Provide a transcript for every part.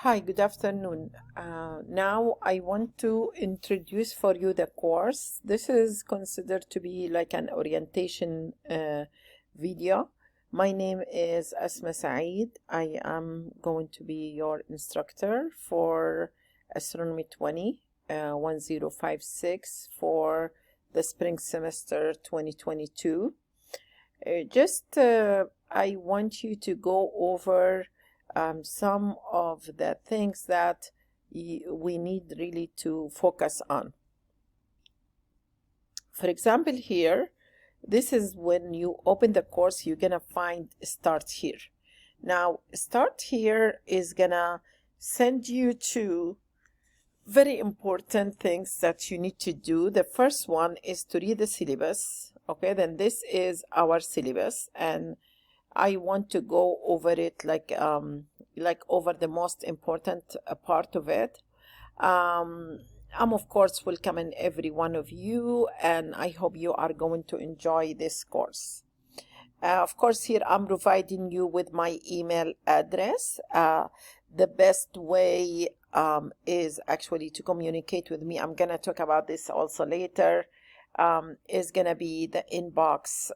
Hi, good afternoon. Now I want to introduce for you the course. This is considered to be like an orientation video. My name is Asma Saeed. I am going to be your instructor for Astronomy 1056 for the spring semester 2022. I want you to go over some of the things that we need really to focus on. For example, here, this is when you open the course, you're gonna find Start Here. Now, Start Here is gonna send you to very important things that you need to do. The first one is to read the syllabus. Okay, then this is our syllabus, and I want to go over it like over the most important part of it. I'm of course welcoming every one of you, and I hope you are going to enjoy this course. Of course, here I'm providing you with my email address. The best way is actually to communicate with me. I'm gonna talk about this also later. Is gonna be the inbox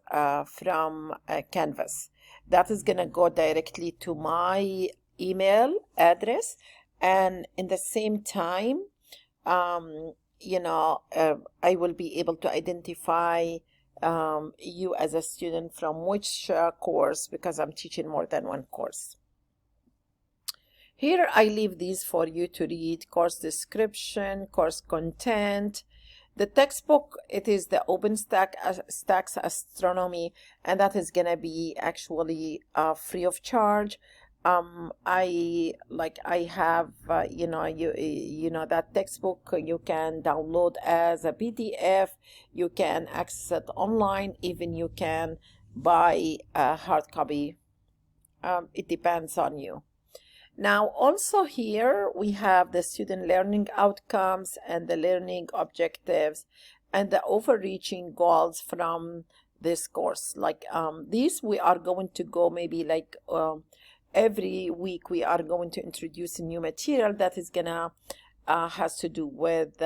from Canvas. That is gonna go directly to my email address, and in the same time, I will be able to identify you as a student from which course, because I'm teaching more than one course. Here I leave these for you to read: course description, course content. The textbook, it is the OpenStax Astronomy, and that is gonna be actually free of charge. I have that textbook you can download as a PDF. You can access it online. Even you can buy a hard copy. It depends on you. Now, also here we have the student learning outcomes and the learning objectives and the overreaching goals from this course. These we are going to go maybe every week we are going to introduce a new material that is gonna has to do with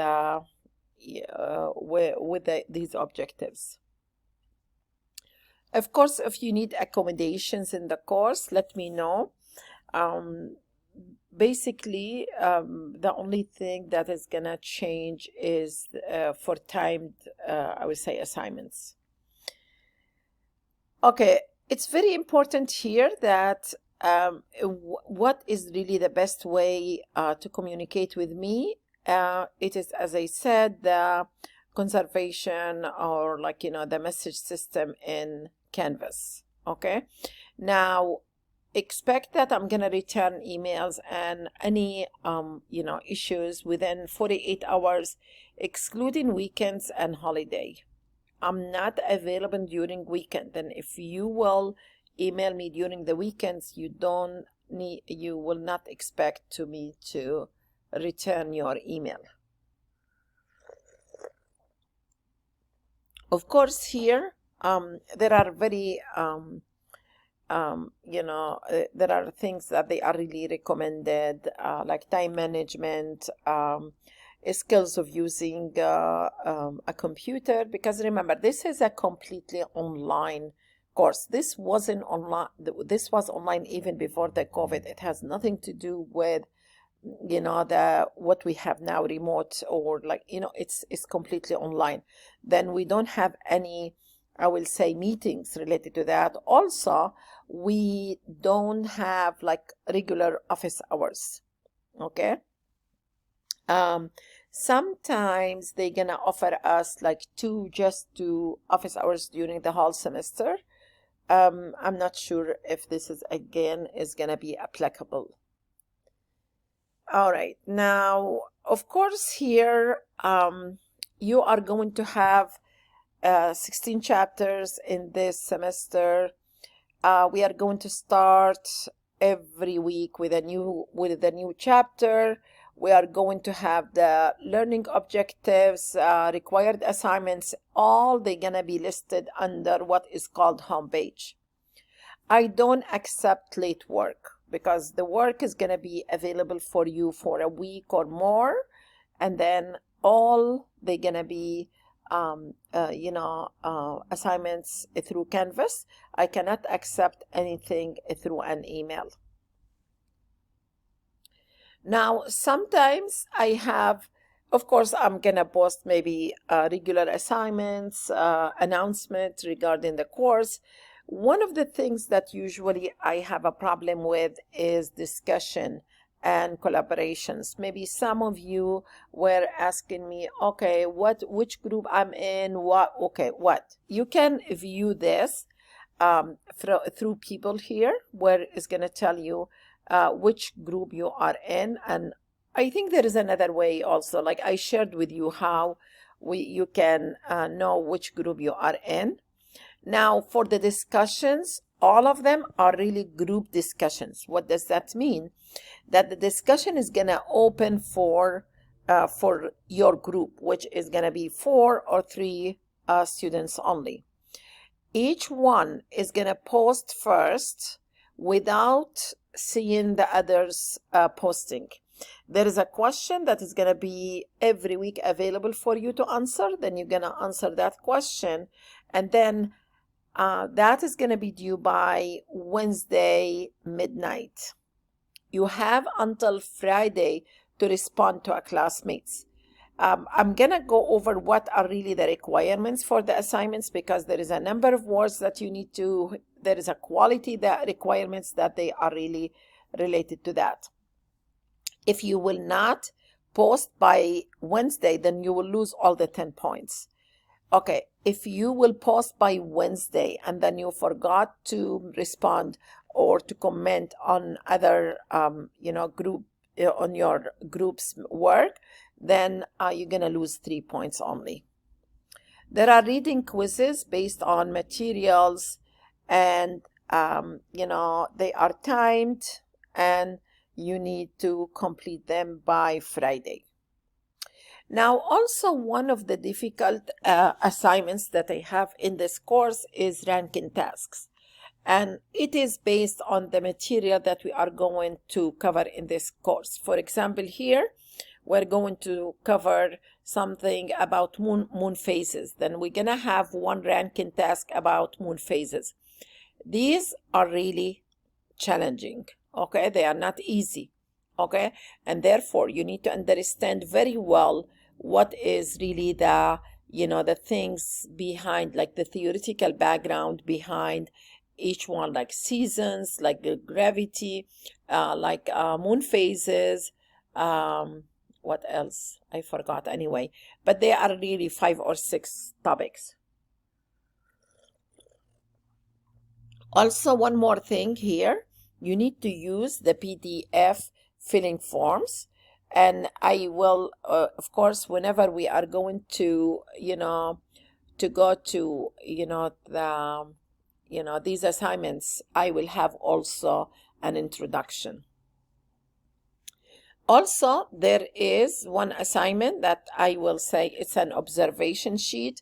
these objectives. Of course, if you need accommodations in the course, let me know. Basically, the only thing that is gonna change is for timed, I would say, assignments. Okay, it's very important here that what is really the best way to communicate with me. It is, as I said, the conservation or the message system in Canvas. Okay, now expect that I'm gonna return emails and any issues within 48 hours, excluding weekends and holiday. I'm not available during weekend, and if you will email me during the weekends, you will not expect me to return your email. Of course, here there are very there are things that they are really recommended, like time management, skills of using a computer, because remember, this is a completely online course. This was online even before the COVID. It has nothing to do with what we have now, remote, or it's completely online. Then we don't have any, I will say, meetings related to that. Also, we don't have regular office hours. Okay. Sometimes they're gonna offer us two office hours during the whole semester. I'm not sure if this is gonna be applicable. All right, now of course here you are going to have 16 chapters in this semester. We are going to start every week with a new chapter. We are going to have the learning objectives, required assignments, all they're gonna be listed under what is called homepage. I don't accept late work. because the work is going to be available for you for a week or more, and then all they're going to be assignments through Canvas. I cannot accept anything through an email. Now, sometimes I have, of course, I'm going to post maybe regular assignments, announcements regarding the course. One of the things that usually I have a problem with is discussion and collaborations. Maybe some of you were asking me, okay, which group I'm in, what? You can view this through people here, where it's going to tell you which group you are in. And I think there is another way also, like I shared with you how you can know which group you are in. Now, for the discussions, all of them are really group discussions. What does that mean? That the discussion is going to open for your group, which is going to be 4 or 3 students only. Each one is going to post first without seeing the others posting. There is a question that is going to be every week available for you to answer. Then you're going to answer that question, and then that is going to be due by Wednesday midnight. You have until Friday to respond to our classmates. I'm going to go over what are really the requirements for the assignments, because there is a number of words that you need to, there is a quality that requirements that they are really related to that. If you will not post by Wednesday, then you will lose all the 10 points. Okay, if you will post by Wednesday and then you forgot to respond or to comment on other, group, on your group's work, then you're going to lose 3 points only. There are reading quizzes based on materials, and, they are timed, and you need to complete them by Friday. Now, also one of the difficult assignments that I have in this course is ranking tasks. And it is based on the material that we are going to cover in this course. For example, here, we're going to cover something about moon phases. Then we're going to have one ranking task about moon phases. These are really challenging, okay? They are not easy, okay? And therefore, you need to understand very well what is really the, the things behind, like the theoretical background behind each one, like seasons, like the gravity, like moon phases, what else? I forgot anyway. But they are really 5 or 6 topics. Also, one more thing here, you need to use the PDF filling forms. And I will, of course, whenever we are going to, to go to, these assignments, I will have also an introduction. Also, there is one assignment that I will say it's an observation sheet.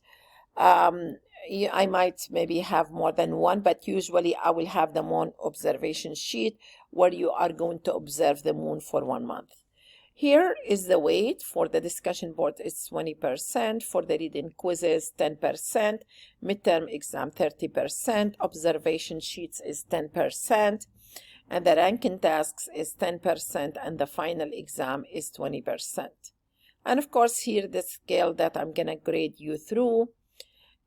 I might maybe have more than one, but usually I will have the one observation sheet where you are going to observe the moon for 1 month. Here is the weight for the discussion board. It's 20%. For the reading quizzes, 10%. Midterm exam, 30%. Observation sheets is 10%. And the ranking tasks is 10%. And the final exam is 20%. And of course, here the scale that I'm going to grade you through.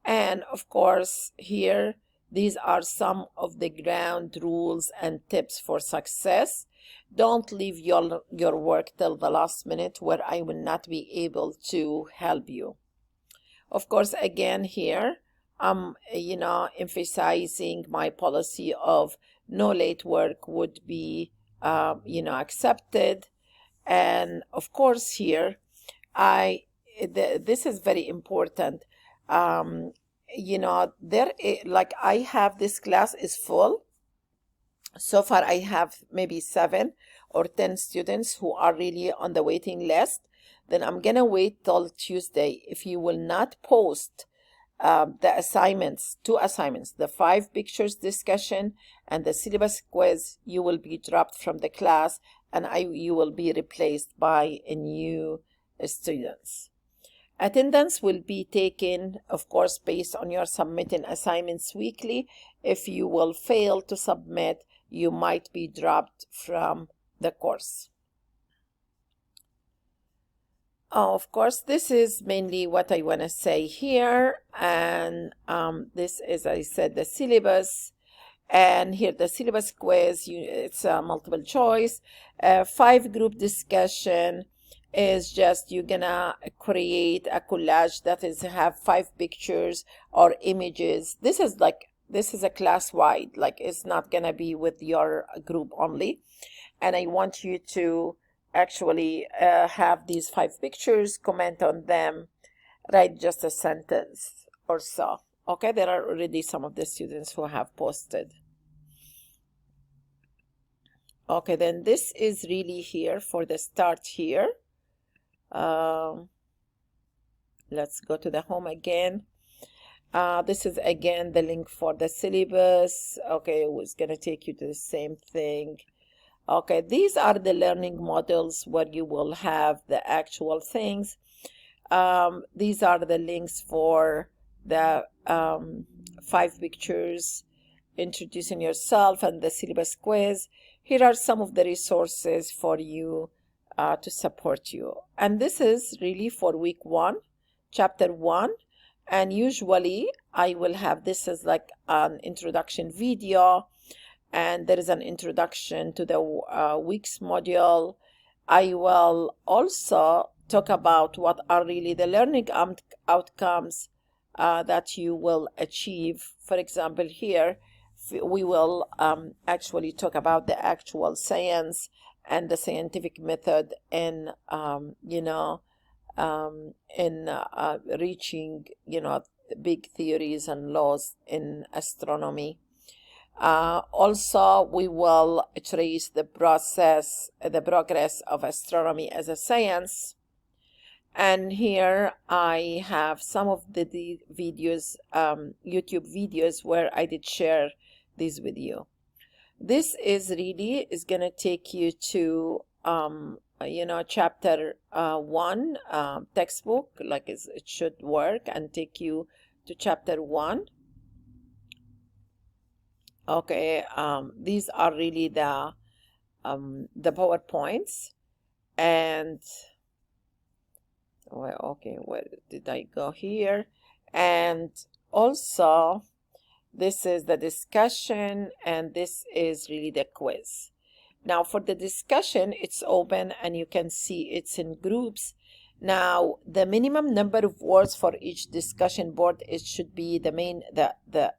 And of course, here, these are some of the ground rules and tips for success. Don't leave your work till the last minute where I will not be able to help you. Of course, again, here, I'm, emphasizing my policy of no late work would be, accepted. And of course, here, this is very important. Like I have this class is full. So far, I have maybe 7 or 10 students who are really on the waiting list. Then I'm going to wait till Tuesday. If you will not post the assignments, 2 assignments, the 5 pictures discussion and the syllabus quiz, you will be dropped from the class, and you will be replaced by a new students. Attendance will be taken, of course, based on your submitting assignments weekly. If you will fail to submit, you might be dropped from the course. Of course, this is mainly what I want to say here, and this is, I said, the syllabus, and here the syllabus quiz, it's a multiple choice. 5 group discussion is just you're gonna create a collage that is have 5 pictures or images. This is a class wide, like it's not gonna be with your group only, and I want you to actually have these 5 pictures, comment on them, write just a sentence or so. Okay, there are already some of the students who have posted. Okay, then this is really here for the start here. Let's go to the home again. This is again the link for the syllabus. Okay, it was gonna take you to the same thing. Okay, these are the learning models where you will have the actual things. These are the links for the 5 pictures, introducing yourself, and the syllabus quiz. Here are some of the resources for you to support you. And this is really for week 1, chapter 1. And usually I will have this as like an introduction video, and there is an introduction to the week's module. I will also talk about what are really the learning outcomes that you will achieve. For example, here we will actually talk about the actual science and the scientific method in reaching big theories and laws in astronomy. Also, we will trace the progress of astronomy as a science. And here I have some of the videos, YouTube videos, where I did share these with you. This is going to take you to chapter 1 textbook, like it should work, and take you to chapter 1. Okay, these are really the PowerPoints, and well, okay, where did I go here? And also this is the discussion, and this is really the quiz. Now for the discussion, it's open and you can see it's in groups. Now the minimum number of words for each discussion board, it should be the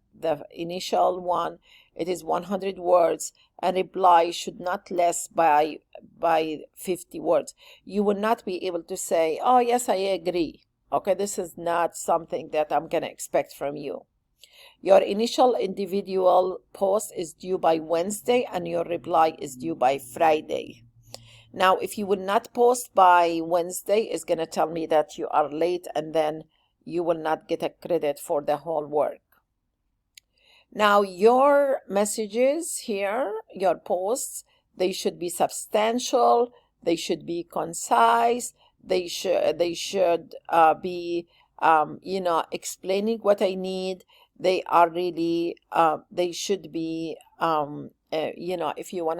initial one. It is 100 words, and reply should not less by 50 words. You will not be able to say, oh yes, I agree. Okay, this is not something that I'm gonna expect from you. Your initial individual post is due by Wednesday, and your reply is due by Friday. Now, if you would not post by Wednesday, it's going to tell me that you are late, and then you will not get a credit for the whole work. Now, your messages here, your posts, they should be substantial, they should be concise, they should be explaining what I need. They are really they should be if you want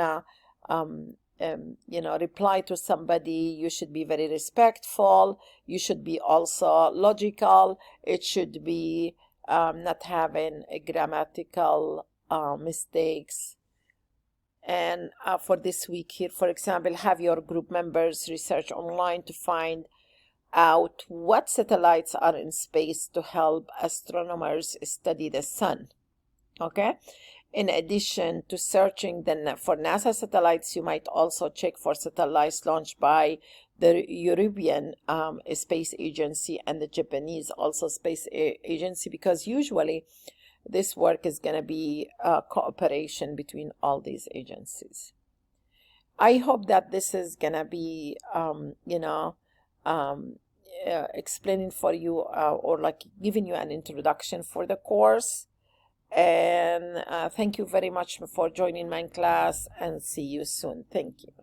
to reply to somebody, you should be very respectful. You should be also logical. It should be not having grammatical mistakes. And for this week here, for example, have your group members research online to find out what satellites are in space to help astronomers study the sun. Okay, in addition to searching for NASA satellites, you might also check for satellites launched by the European Space Agency and the Japanese also Space Agency, because usually this work is going to be cooperation between all these agencies. I hope that this is going to be explaining for you or like giving you an introduction for the course. And thank you very much for joining my class, and see you soon. Thank you.